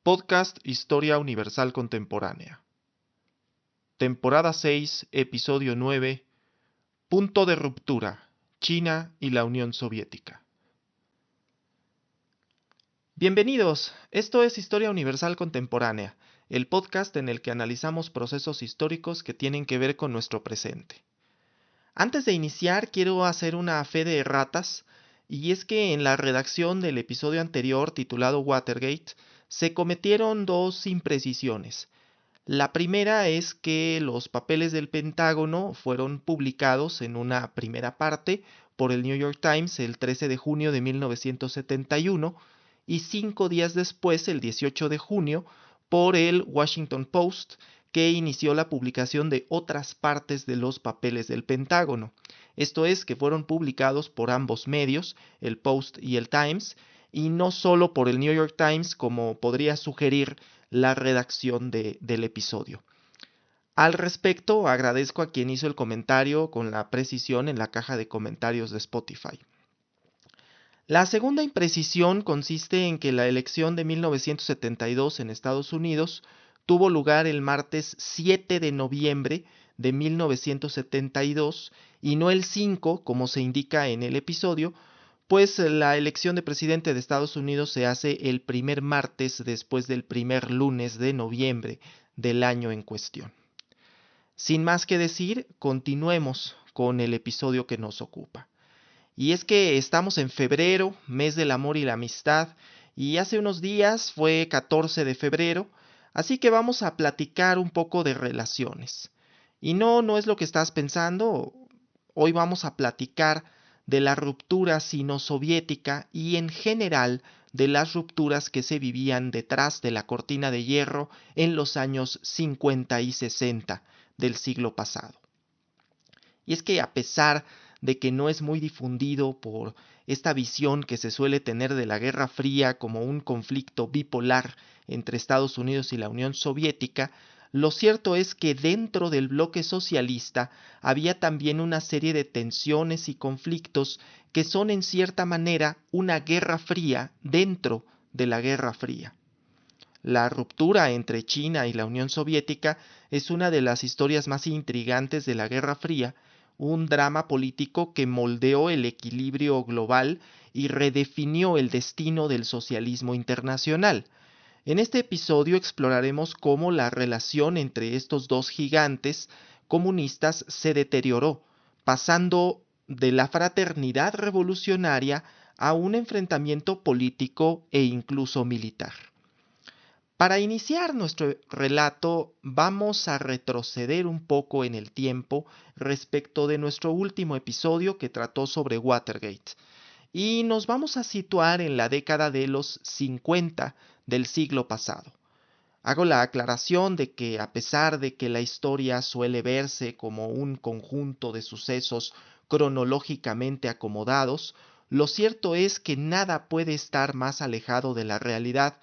Podcast Historia Universal Contemporánea. Temporada 6, Episodio 9. Punto de ruptura. China y la Unión Soviética. Bienvenidos, esto es Historia Universal Contemporánea, el podcast en el que analizamos procesos históricos que tienen que ver con nuestro presente. Antes de iniciar, quiero hacer una fe de erratas, y es que en la redacción del episodio anterior titulado Watergate, se cometieron dos imprecisiones. La primera es que los papeles del Pentágono fueron publicados en una primera parte por el New York Times el 13 de junio de 1971 y 5 días después, el 18 de junio, por el Washington Post, que inició la publicación de otras partes de los papeles del Pentágono. Esto es, que fueron publicados por ambos medios, el Post y el Times, y no solo por el New York Times, como podría sugerir la redacción del episodio. Al respecto, agradezco a quien hizo el comentario con la precisión en la caja de comentarios de Spotify. La segunda imprecisión consiste en que la elección de 1972 en Estados Unidos tuvo lugar el martes 7 de noviembre de 1972 y no el 5, como se indica en el episodio, pues la elección de presidente de Estados Unidos se hace el primer martes después del primer lunes de noviembre del año en cuestión. Sin más que decir, continuemos con el episodio que nos ocupa. Y es que estamos en febrero, mes del amor y la amistad, y hace unos días fue 14 de febrero, así que vamos a platicar un poco de relaciones. Y no es lo que estás pensando. Hoy vamos a platicar de la ruptura sino-soviética y en general de las rupturas que se vivían detrás de la cortina de hierro en los años 50 y 60 del siglo pasado. Y es que a pesar de que no es muy difundido por esta visión que se suele tener de la Guerra Fría como un conflicto bipolar entre Estados Unidos y la Unión Soviética, lo cierto es que dentro del bloque socialista había también una serie de tensiones y conflictos que son en cierta manera una guerra fría dentro de la Guerra Fría. La ruptura entre China y la Unión Soviética es una de las historias más intrigantes de la Guerra Fría, un drama político que moldeó el equilibrio global y redefinió el destino del socialismo internacional. En este episodio exploraremos cómo la relación entre estos dos gigantes comunistas se deterioró, pasando de la fraternidad revolucionaria a un enfrentamiento político e incluso militar. Para iniciar nuestro relato, vamos a retroceder un poco en el tiempo respecto de nuestro último episodio que trató sobre Watergate, y nos vamos a situar en la década de los 50 del siglo pasado. Hago la aclaración de que a pesar de que la historia suele verse como un conjunto de sucesos cronológicamente acomodados, lo cierto es que nada puede estar más alejado de la realidad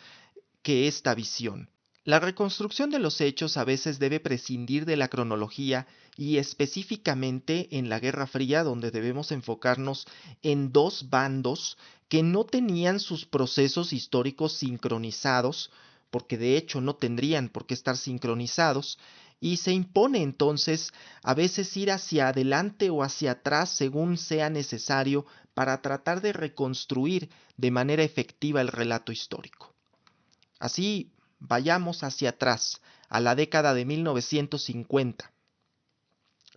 que esta visión. La reconstrucción de los hechos a veces debe prescindir de la cronología y específicamente en la Guerra Fría, donde debemos enfocarnos en dos bandos que no tenían sus procesos históricos sincronizados, porque de hecho no tendrían por qué estar sincronizados, y se impone entonces a veces ir hacia adelante o hacia atrás según sea necesario para tratar de reconstruir de manera efectiva el relato histórico. Así, vayamos hacia atrás, a la década de 1950.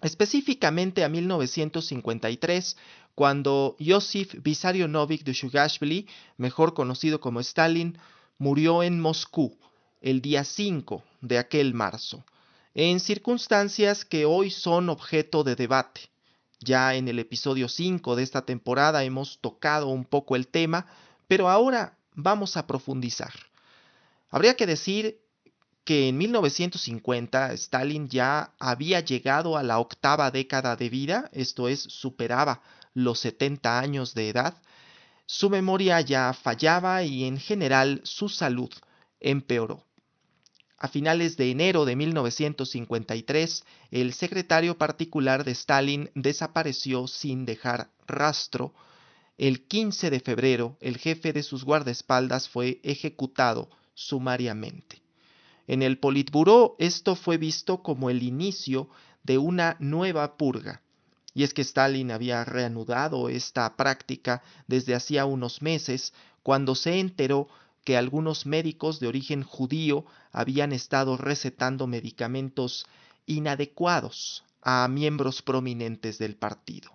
Específicamente a 1953, cuando Yosif Vissarionovich Dushushvili, mejor conocido como Stalin, murió en Moscú el día 5 de aquel marzo, en circunstancias que hoy son objeto de debate. Ya en el episodio 5 de esta temporada hemos tocado un poco el tema, pero ahora vamos a profundizar. Habría que decir que en 1950 Stalin ya había llegado a la octava década de vida, esto es, superaba los 70 años de edad, su memoria ya fallaba y en general su salud empeoró. A finales de enero de 1953, el secretario particular de Stalin desapareció sin dejar rastro. El 15 de febrero, el jefe de sus guardaespaldas fue ejecutado sumariamente. En el Politburó esto fue visto como el inicio de una nueva purga. Y es que Stalin había reanudado esta práctica desde hacía unos meses, cuando se enteró que algunos médicos de origen judío habían estado recetando medicamentos inadecuados a miembros prominentes del partido.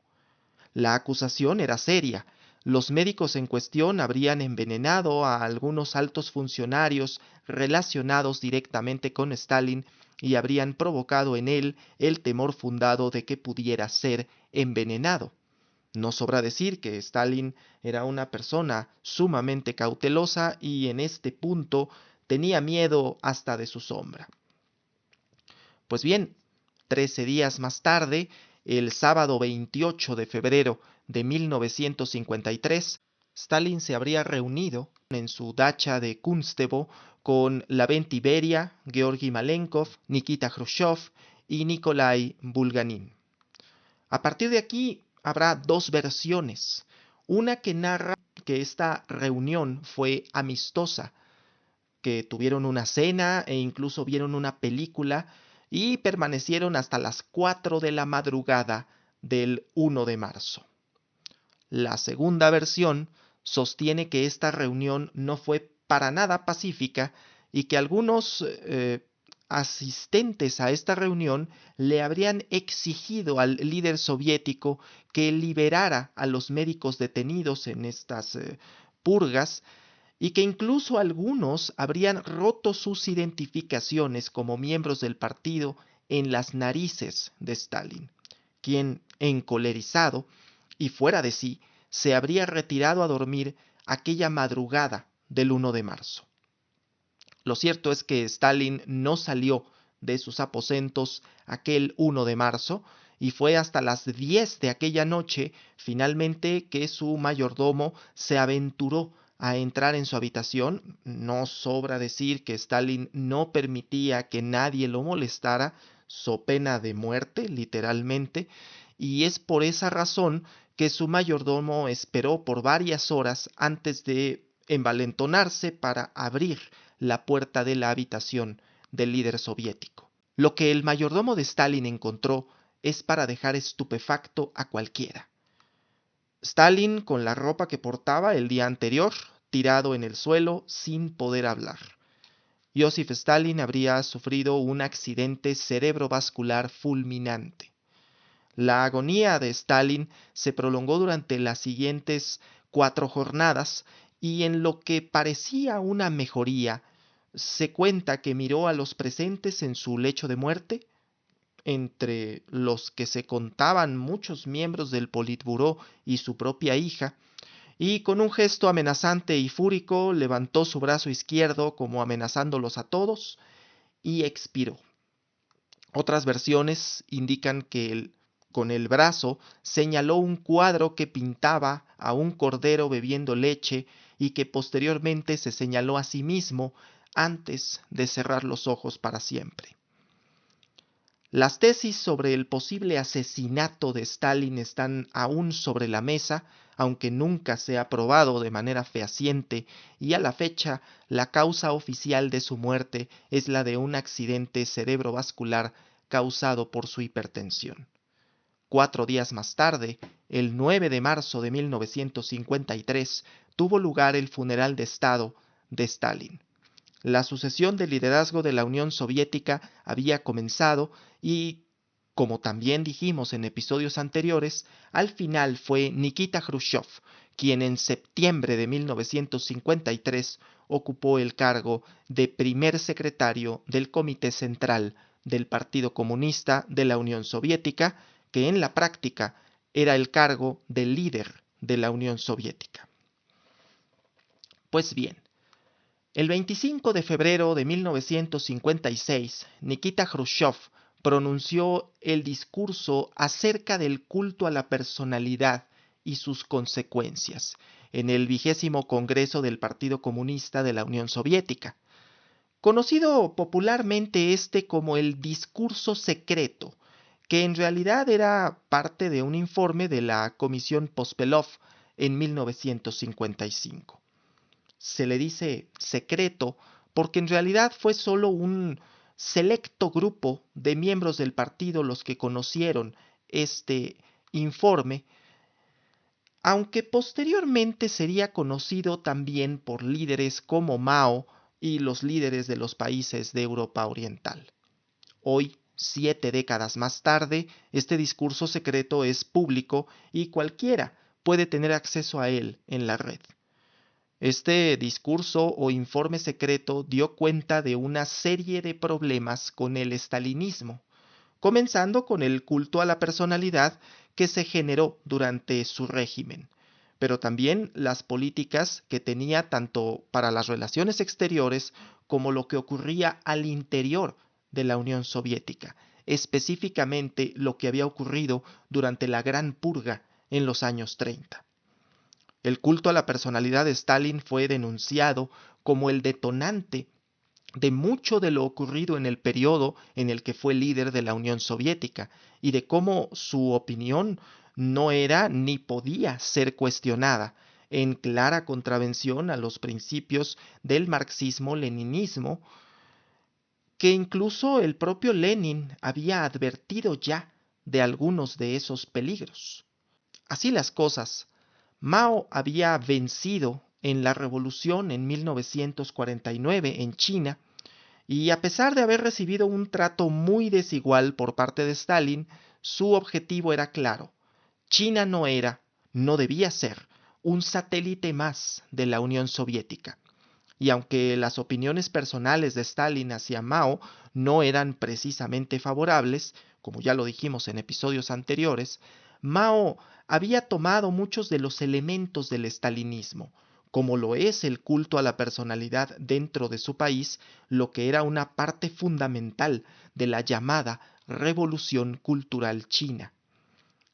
La acusación era seria. Los médicos en cuestión habrían envenenado a algunos altos funcionarios relacionados directamente con Stalin y habrían provocado en él el temor fundado de que pudiera ser envenenado. No sobra decir que Stalin era una persona sumamente cautelosa y en este punto tenía miedo hasta de su sombra. Pues bien, 13 días más tarde, el sábado 28 de febrero de 1953, Stalin se habría reunido en su dacha de Kunstevo con Lavrenti Beria, Georgi Malenkov, Nikita Khrushchev y Nikolai Bulganin. A partir de aquí habrá dos versiones. Una que narra que esta reunión fue amistosa, que tuvieron una cena e incluso vieron una película y permanecieron hasta las 4 de la madrugada del 1 de marzo. La segunda versión sostiene que esta reunión no fue para nada pacífica y que algunos asistentes a esta reunión le habrían exigido al líder soviético que liberara a los médicos detenidos en estas purgas y que incluso algunos habrían roto sus identificaciones como miembros del partido en las narices de Stalin, quien, encolerizado y fuera de sí, se habría retirado a dormir aquella madrugada del 1 de marzo. Lo cierto es que Stalin no salió de sus aposentos aquel 1 de marzo y fue hasta las 10 de aquella noche finalmente que su mayordomo se aventuró a entrar en su habitación. No sobra decir que Stalin no permitía que nadie lo molestara, so pena de muerte, literalmente, y es por esa razón que su mayordomo esperó por varias horas antes de envalentonarse para abrir la puerta de la habitación del líder soviético. Lo que el mayordomo de Stalin encontró es para dejar estupefacto a cualquiera. Stalin con la ropa que portaba el día anterior, tirado en el suelo sin poder hablar. Joseph Stalin habría sufrido un accidente cerebrovascular fulminante. La agonía de Stalin se prolongó durante las siguientes 4 jornadas y en lo que parecía una mejoría, se cuenta que miró a los presentes en su lecho de muerte, entre los que se contaban muchos miembros del Politburó y su propia hija, y con un gesto amenazante y fúrico levantó su brazo izquierdo como amenazándolos a todos y expiró. Otras versiones indican que con el brazo señaló un cuadro que pintaba a un cordero bebiendo leche y que posteriormente se señaló a sí mismo antes de cerrar los ojos para siempre. Las tesis sobre el posible asesinato de Stalin están aún sobre la mesa, aunque nunca se ha probado de manera fehaciente, y a la fecha la causa oficial de su muerte es la de un accidente cerebrovascular causado por su hipertensión. 4 días más tarde, el 9 de marzo de 1953, tuvo lugar el funeral de Estado de Stalin. La sucesión del liderazgo de la Unión Soviética había comenzado y, como también dijimos en episodios anteriores, al final fue Nikita Khrushchev quien en septiembre de 1953 ocupó el cargo de primer secretario del Comité Central del Partido Comunista de la Unión Soviética, que en la práctica era el cargo de líder de la Unión Soviética. Pues bien, el 25 de febrero de 1956, Nikita Khrushchev pronunció el discurso acerca del culto a la personalidad y sus consecuencias en el 20º Congreso del Partido Comunista de la Unión Soviética, conocido popularmente como el discurso secreto, que en realidad era parte de un informe de la Comisión Pospelov en 1955. Se le dice secreto porque en realidad fue solo un selecto grupo de miembros del partido los que conocieron este informe, aunque posteriormente sería conocido también por líderes como Mao y los líderes de los países de Europa Oriental. Hoy, 7 décadas más tarde, este discurso secreto es público y cualquiera puede tener acceso a él en la red. Este discurso o informe secreto dio cuenta de una serie de problemas con el estalinismo, comenzando con el culto a la personalidad que se generó durante su régimen, pero también las políticas que tenía tanto para las relaciones exteriores como lo que ocurría al interior de la Unión Soviética, específicamente lo que había ocurrido durante la Gran Purga en los años 30. El culto a la personalidad de Stalin fue denunciado como el detonante de mucho de lo ocurrido en el periodo en el que fue líder de la Unión Soviética y de cómo su opinión no era ni podía ser cuestionada, en clara contravención a los principios del marxismo-leninismo, que incluso el propio Lenin había advertido ya de algunos de esos peligros. Así las cosas, Mao había vencido en la revolución en 1949 en China, y a pesar de haber recibido un trato muy desigual por parte de Stalin, su objetivo era claro. China no era, no debía ser, un satélite más de la Unión Soviética. Y aunque las opiniones personales de Stalin hacia Mao no eran precisamente favorables, como ya lo dijimos en episodios anteriores, Mao había tomado muchos de los elementos del stalinismo, como lo es el culto a la personalidad dentro de su país, lo que era una parte fundamental de la llamada Revolución Cultural China.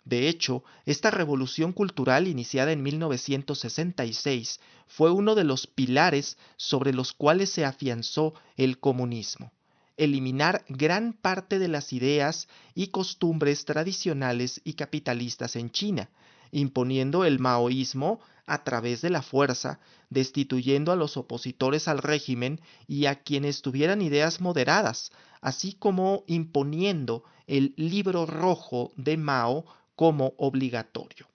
De hecho, esta revolución cultural iniciada en 1966 fue uno de los pilares sobre los cuales se afianzó el comunismo: eliminar gran parte de las ideas y costumbres tradicionales y capitalistas en China, imponiendo el maoísmo a través de la fuerza, destituyendo a los opositores al régimen y a quienes tuvieran ideas moderadas, así como imponiendo el libro rojo de Mao como obligatorio.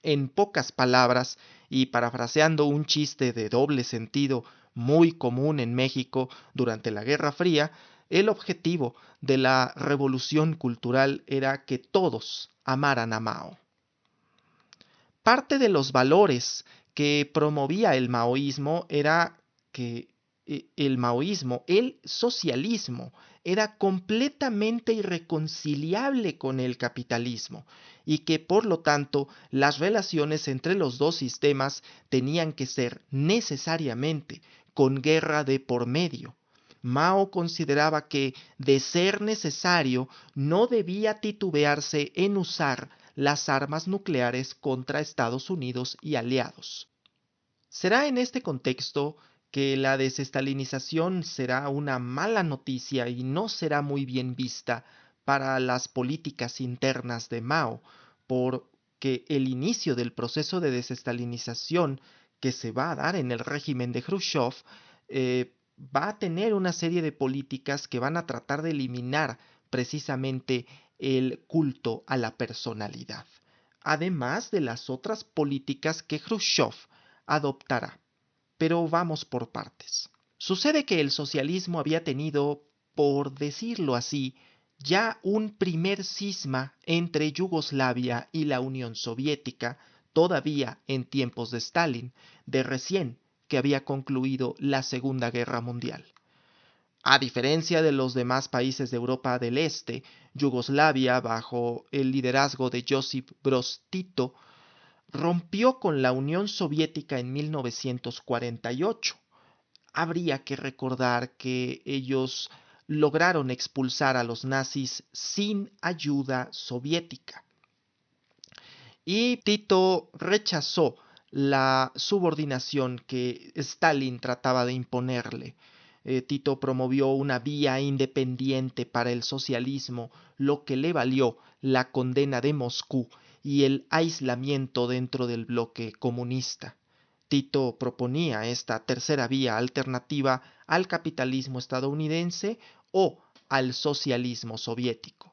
En pocas palabras, y parafraseando un chiste de doble sentido muy común en México durante la Guerra Fría, el objetivo de la revolución cultural era que todos amaran a Mao. Parte de los valores que promovía el maoísmo era que el maoísmo, el socialismo, era completamente irreconciliable con el capitalismo y que por lo tanto las relaciones entre los dos sistemas tenían que ser necesariamente con guerra de por medio. Mao consideraba que, de ser necesario, no debía titubearse en usar las armas nucleares contra Estados Unidos y aliados. Será en este contexto que la desestalinización será una mala noticia y no será muy bien vista para las políticas internas de Mao, porque el inicio del proceso de desestalinización que se va a dar en el régimen de Khrushchev va a tener una serie de políticas que van a tratar de eliminar precisamente el culto a la personalidad, además de las otras políticas que Khrushchev adoptará. Pero vamos por partes. Sucede que el socialismo había tenido, por decirlo así, ya un primer cisma entre Yugoslavia y la Unión Soviética, todavía en tiempos de Stalin, de recién que había concluido la Segunda Guerra Mundial. A diferencia de los demás países de Europa del Este, Yugoslavia, bajo el liderazgo de Josip Broz Tito, rompió con la Unión Soviética en 1948. Habría que recordar que ellos lograron expulsar a los nazis sin ayuda soviética. Y Tito rechazó la subordinación que Stalin trataba de imponerle. Tito promovió una vía independiente para el socialismo, lo que le valió la condena de Moscú y el aislamiento dentro del bloque comunista. Tito proponía esta tercera vía alternativa al capitalismo estadounidense o al socialismo soviético.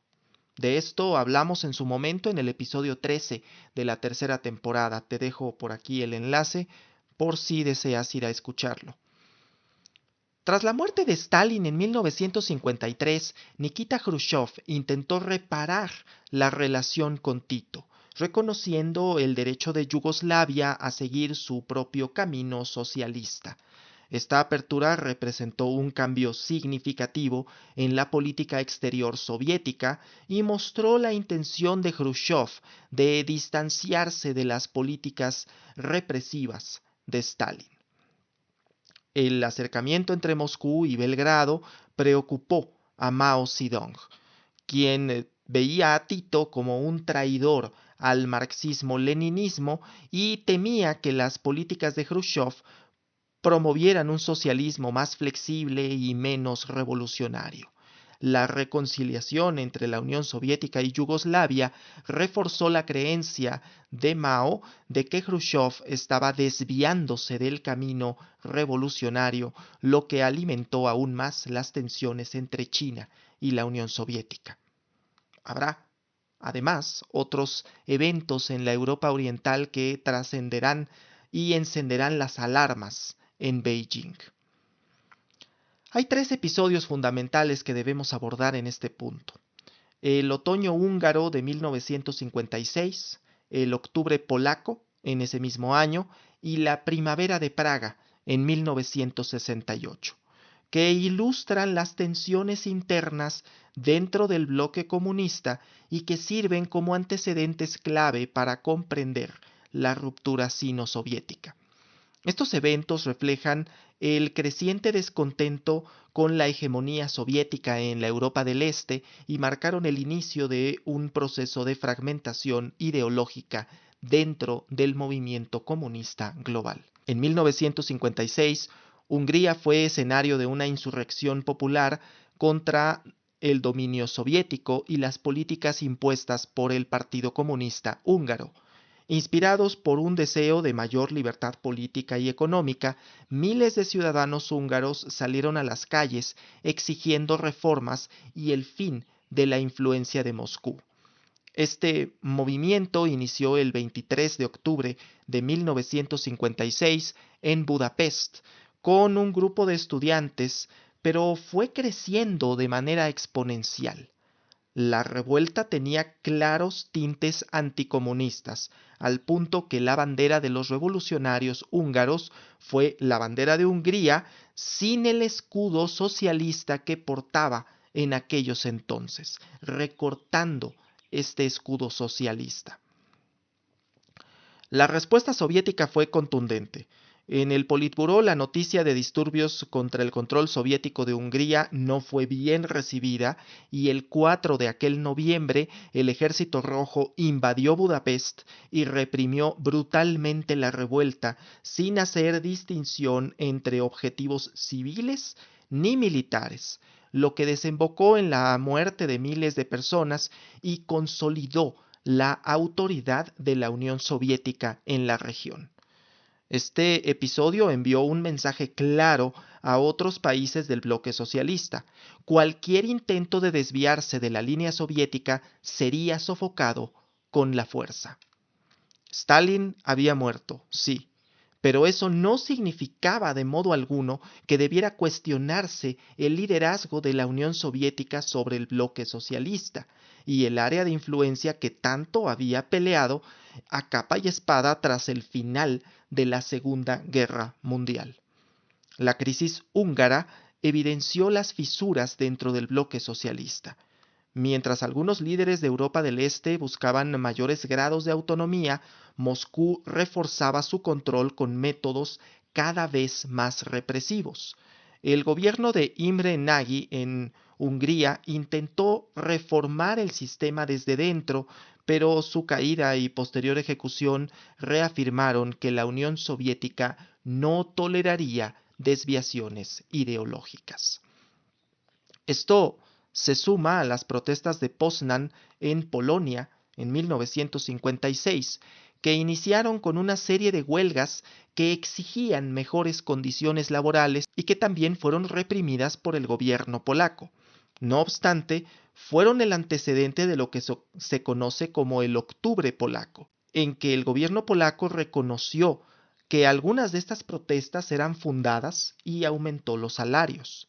De esto hablamos en su momento en el episodio 13 de la tercera temporada. Te dejo por aquí el enlace por si deseas ir a escucharlo. Tras la muerte de Stalin en 1953, Nikita Khrushchev intentó reparar la relación con Tito, reconociendo el derecho de Yugoslavia a seguir su propio camino socialista. Esta apertura representó un cambio significativo en la política exterior soviética y mostró la intención de Khrushchev de distanciarse de las políticas represivas de Stalin. El acercamiento entre Moscú y Belgrado preocupó a Mao Zedong, quien veía a Tito como un traidor al marxismo-leninismo y temía que las políticas de Khrushchev promovieran un socialismo más flexible y menos revolucionario. La reconciliación entre la Unión Soviética y Yugoslavia reforzó la creencia de Mao de que Khrushchev estaba desviándose del camino revolucionario, lo que alimentó aún más las tensiones entre China y la Unión Soviética. Habrá, además, otros eventos en la Europa Oriental que trascenderán y encenderán las alarmas en Beijing. Hay 3 episodios fundamentales que debemos abordar en este punto: el otoño húngaro de 1956, el octubre polaco en ese mismo año y la primavera de Praga en 1968, que ilustran las tensiones internas dentro del bloque comunista y que sirven como antecedentes clave para comprender la ruptura sino-soviética. Estos eventos reflejan el creciente descontento con la hegemonía soviética en la Europa del Este y marcaron el inicio de un proceso de fragmentación ideológica dentro del movimiento comunista global. En 1956, Hungría fue escenario de una insurrección popular contra el dominio soviético y las políticas impuestas por el Partido Comunista Húngaro. Inspirados por un deseo de mayor libertad política y económica, miles de ciudadanos húngaros salieron a las calles exigiendo reformas y el fin de la influencia de Moscú. Este movimiento inició el 23 de octubre de 1956 en Budapest con un grupo de estudiantes, pero fue creciendo de manera exponencial. La revuelta tenía claros tintes anticomunistas, al punto que la bandera de los revolucionarios húngaros fue la bandera de Hungría sin el escudo socialista que portaba en aquellos entonces, recortando este escudo socialista. La respuesta soviética fue contundente. En el Politburó, la noticia de disturbios contra el control soviético de Hungría no fue bien recibida y el 4 de aquel noviembre el Ejército Rojo invadió Budapest y reprimió brutalmente la revuelta sin hacer distinción entre objetivos civiles ni militares, lo que desembocó en la muerte de miles de personas y consolidó la autoridad de la Unión Soviética en la región. Este episodio envió un mensaje claro a otros países del bloque socialista. Cualquier intento de desviarse de la línea soviética sería sofocado con la fuerza. Stalin había muerto, sí, pero eso no significaba de modo alguno que debiera cuestionarse el liderazgo de la Unión Soviética sobre el bloque socialista y el área de influencia que tanto había peleado a capa y espada tras el final de la Segunda Guerra Mundial. La crisis húngara evidenció las fisuras dentro del bloque socialista. Mientras algunos líderes de Europa del Este buscaban mayores grados de autonomía, Moscú reforzaba su control con métodos cada vez más represivos. El gobierno de Imre Nagy en Hungría intentó reformar el sistema desde dentro, pero su caída y posterior ejecución reafirmaron que la Unión Soviética no toleraría desviaciones ideológicas. Esto se suma a las protestas de Poznan en Polonia en 1956, que iniciaron con una serie de huelgas que exigían mejores condiciones laborales y que también fueron reprimidas por el gobierno polaco. No obstante, fueron el antecedente de lo que se conoce como el Octubre polaco, en que el gobierno polaco reconoció que algunas de estas protestas eran fundadas y aumentó los salarios.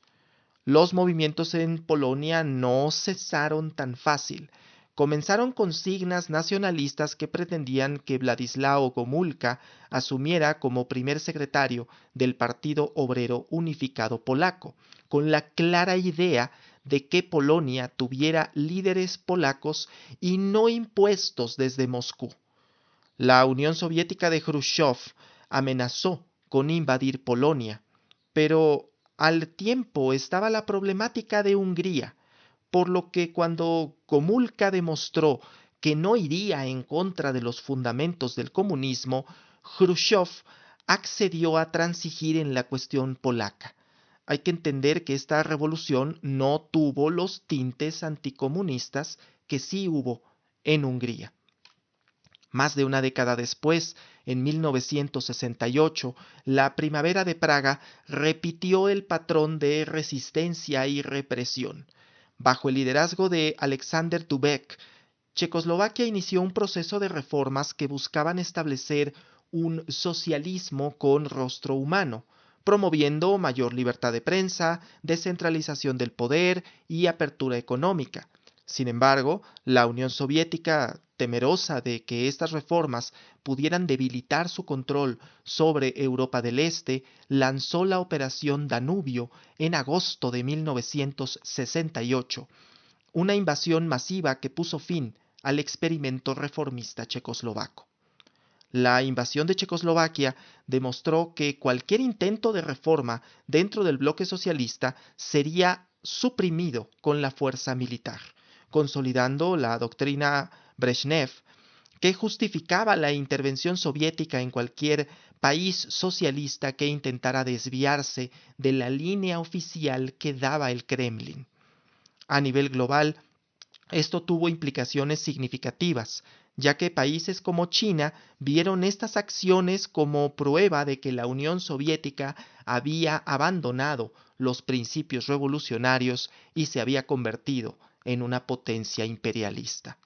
Los movimientos en Polonia no cesaron tan fácil. Comenzaron consignas nacionalistas que pretendían que Władysław Gomulka asumiera como primer secretario del Partido Obrero Unificado Polaco, con la clara idea de que Polonia tuviera líderes polacos y no impuestos desde Moscú. La Unión Soviética de Khrushchev amenazó con invadir Polonia, pero al tiempo estaba la problemática de Hungría, por lo que cuando Gomulka demostró que no iría en contra de los fundamentos del comunismo, Khrushchev accedió a transigir en la cuestión polaca. Hay que entender que esta revolución no tuvo los tintes anticomunistas que sí hubo en Hungría. Más de una década después, en 1968, la Primavera de Praga repitió el patrón de resistencia y represión. Bajo el liderazgo de Alexander Dubček, Checoslovaquia inició un proceso de reformas que buscaban establecer un socialismo con rostro humano, promoviendo mayor libertad de prensa, descentralización del poder y apertura económica. Sin embargo, la Unión Soviética, temerosa de que estas reformas pudieran debilitar su control sobre Europa del Este, lanzó la Operación Danubio en agosto de 1968, una invasión masiva que puso fin al experimento reformista checoslovaco. La invasión de Checoslovaquia demostró que cualquier intento de reforma dentro del bloque socialista sería suprimido con la fuerza militar, consolidando la doctrina Brezhnev, que justificaba la intervención soviética en cualquier país socialista que intentara desviarse de la línea oficial que daba el Kremlin. A nivel global, esto tuvo implicaciones significativas, ya que países como China vieron estas acciones como prueba de que la Unión Soviética había abandonado los principios revolucionarios y se había convertido en una potencia imperialista.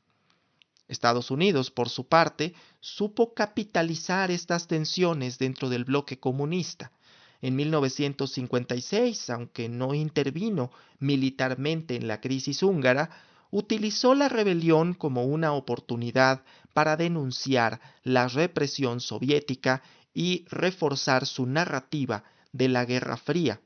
Estados Unidos, por su parte, supo capitalizar estas tensiones dentro del bloque comunista. En 1956, aunque no intervino militarmente en la crisis húngara, utilizó la rebelión como una oportunidad para denunciar la represión soviética y reforzar su narrativa de la Guerra Fría.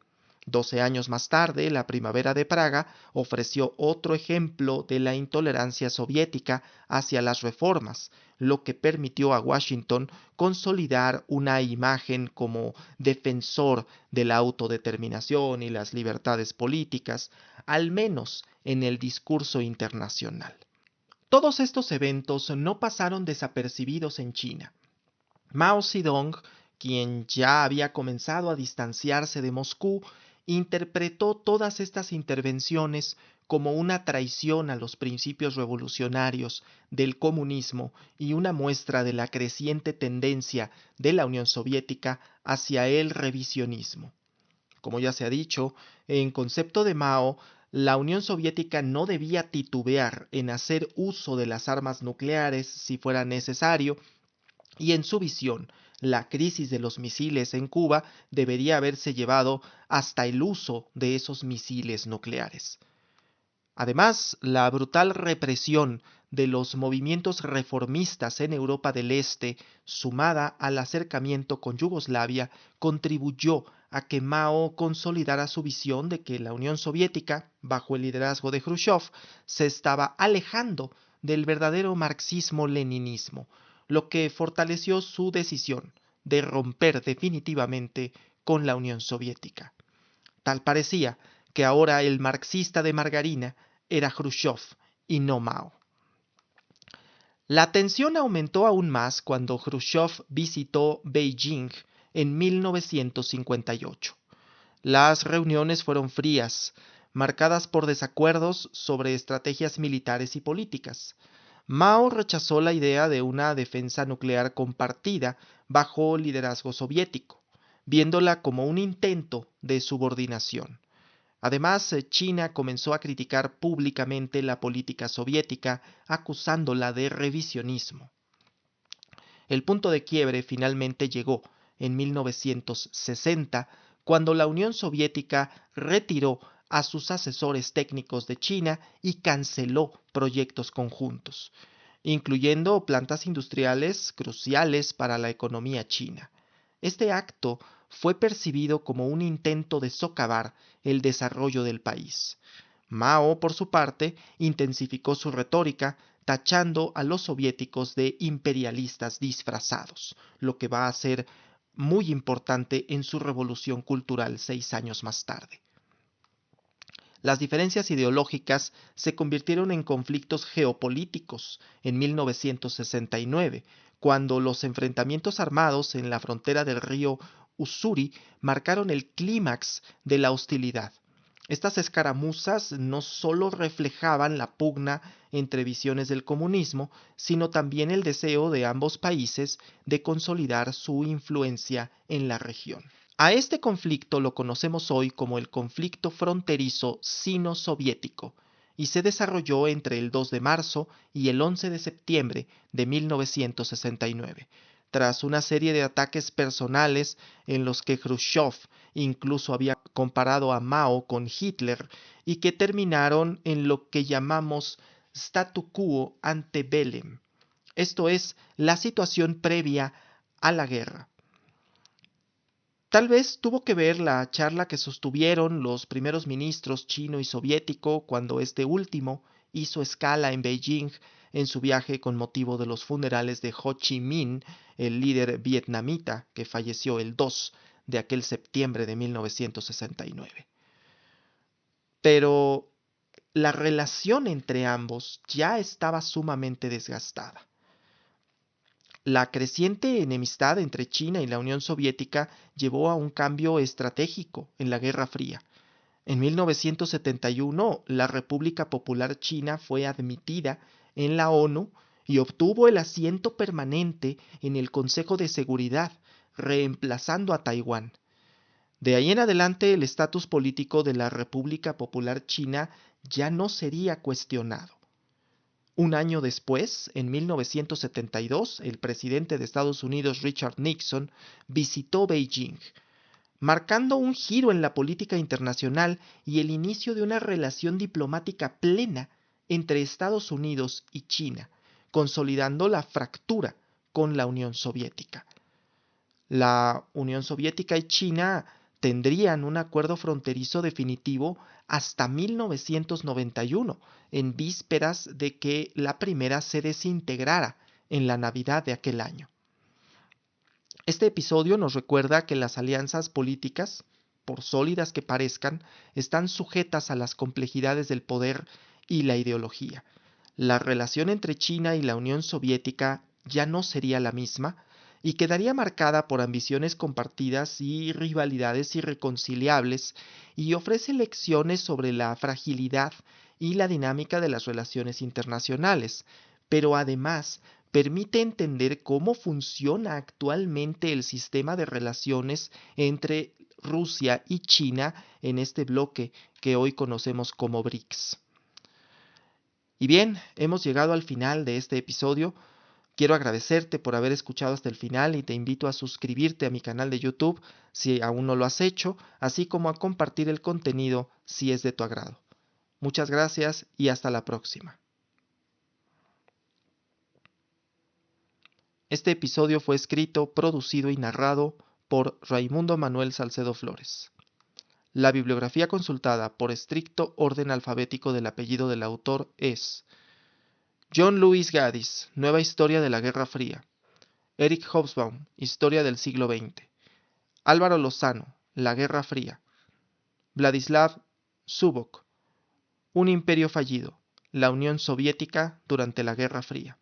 12 años más tarde, la Primavera de Praga ofreció otro ejemplo de la intolerancia soviética hacia las reformas, lo que permitió a Washington consolidar una imagen como defensor de la autodeterminación y las libertades políticas, al menos en el discurso internacional. Todos estos eventos no pasaron desapercibidos en China. Mao Zedong, quien ya había comenzado a distanciarse de Moscú, interpretó todas estas intervenciones como una traición a los principios revolucionarios del comunismo y una muestra de la creciente tendencia de la Unión Soviética hacia el revisionismo. Como ya se ha dicho, en concepto de Mao, la Unión Soviética no debía titubear en hacer uso de las armas nucleares si fuera necesario, y en su visión, la crisis de los misiles en Cuba debería haberse llevado hasta el uso de esos misiles nucleares. Además, la brutal represión de los movimientos reformistas en Europa del Este, sumada al acercamiento con Yugoslavia, contribuyó a que Mao consolidara su visión de que la Unión Soviética, bajo el liderazgo de Khrushchev, se estaba alejando del verdadero marxismo-leninismo, lo que fortaleció su decisión de romper definitivamente con la Unión Soviética. Tal parecía que ahora el marxista de margarina era Khrushchev y no Mao. La tensión aumentó aún más cuando Khrushchev visitó Beijing en 1958. Las reuniones fueron frías, marcadas por desacuerdos sobre estrategias militares y políticas. Mao rechazó la idea de una defensa nuclear compartida bajo liderazgo soviético, viéndola como un intento de subordinación. Además, China comenzó a criticar públicamente la política soviética, acusándola de revisionismo. El punto de quiebre finalmente llegó en 1960, cuando la Unión Soviética retiró a sus asesores técnicos de China y canceló proyectos conjuntos, incluyendo plantas industriales cruciales para la economía china. Este acto fue percibido como un intento de socavar el desarrollo del país. Mao, por su parte, intensificó su retórica, tachando a los soviéticos de imperialistas disfrazados, lo que va a ser muy importante en su revolución cultural 6 años más tarde. Las diferencias ideológicas se convirtieron en conflictos geopolíticos en 1969, cuando los enfrentamientos armados en la frontera del río Ussuri marcaron el clímax de la hostilidad. Estas escaramuzas no solo reflejaban la pugna entre visiones del comunismo, sino también el deseo de ambos países de consolidar su influencia en la región. A este conflicto lo conocemos hoy como el conflicto fronterizo sino-soviético y se desarrolló entre el 2 de marzo y el 11 de septiembre de 1969, tras una serie de ataques personales en los que Khrushchev incluso había comparado a Mao con Hitler y que terminaron en lo que llamamos statu quo ante bellum, esto es, la situación previa a la guerra. Tal vez tuvo que ver la charla que sostuvieron los primeros ministros chino y soviético cuando este último hizo escala en Beijing en su viaje con motivo de los funerales de Ho Chi Minh, el líder vietnamita que falleció el 2 de aquel septiembre de 1969. Pero la relación entre ambos ya estaba sumamente desgastada. La creciente enemistad entre China y la Unión Soviética llevó a un cambio estratégico en la Guerra Fría. En 1971, la República Popular China fue admitida en la ONU y obtuvo el asiento permanente en el Consejo de Seguridad, reemplazando a Taiwán. De ahí en adelante, el estatus político de la República Popular China ya no sería cuestionado. Un año después, en 1972, el presidente de Estados Unidos, Richard Nixon, visitó Beijing, marcando un giro en la política internacional y el inicio de una relación diplomática plena entre Estados Unidos y China, consolidando la fractura con la Unión Soviética. La Unión Soviética y China tendrían un acuerdo fronterizo definitivo hasta 1991, en vísperas de que la primera se desintegrara en la Navidad de aquel año. Este episodio nos recuerda que las alianzas políticas, por sólidas que parezcan, están sujetas a las complejidades del poder y la ideología. La relación entre China y la Unión Soviética ya no sería la misma, y quedaría marcada por ambiciones compartidas y rivalidades irreconciliables, y ofrece lecciones sobre la fragilidad y la dinámica de las relaciones internacionales, pero además permite entender cómo funciona actualmente el sistema de relaciones entre Rusia y China en este bloque que hoy conocemos como BRICS. Y bien, hemos llegado al final de este episodio. Quiero agradecerte por haber escuchado hasta el final y te invito a suscribirte a mi canal de YouTube si aún no lo has hecho, así como a compartir el contenido si es de tu agrado. Muchas gracias y hasta la próxima. Este episodio fue escrito, producido y narrado por Raimundo Manuel Salcedo Flores. La bibliografía consultada por estricto orden alfabético del apellido del autor es John Lewis Gaddis, Nueva Historia de la Guerra Fría. Eric Hobsbawm, Historia del siglo XX. Álvaro Lozano, La Guerra Fría. Vladislav Zubok, Un imperio fallido, la Unión Soviética durante la Guerra Fría.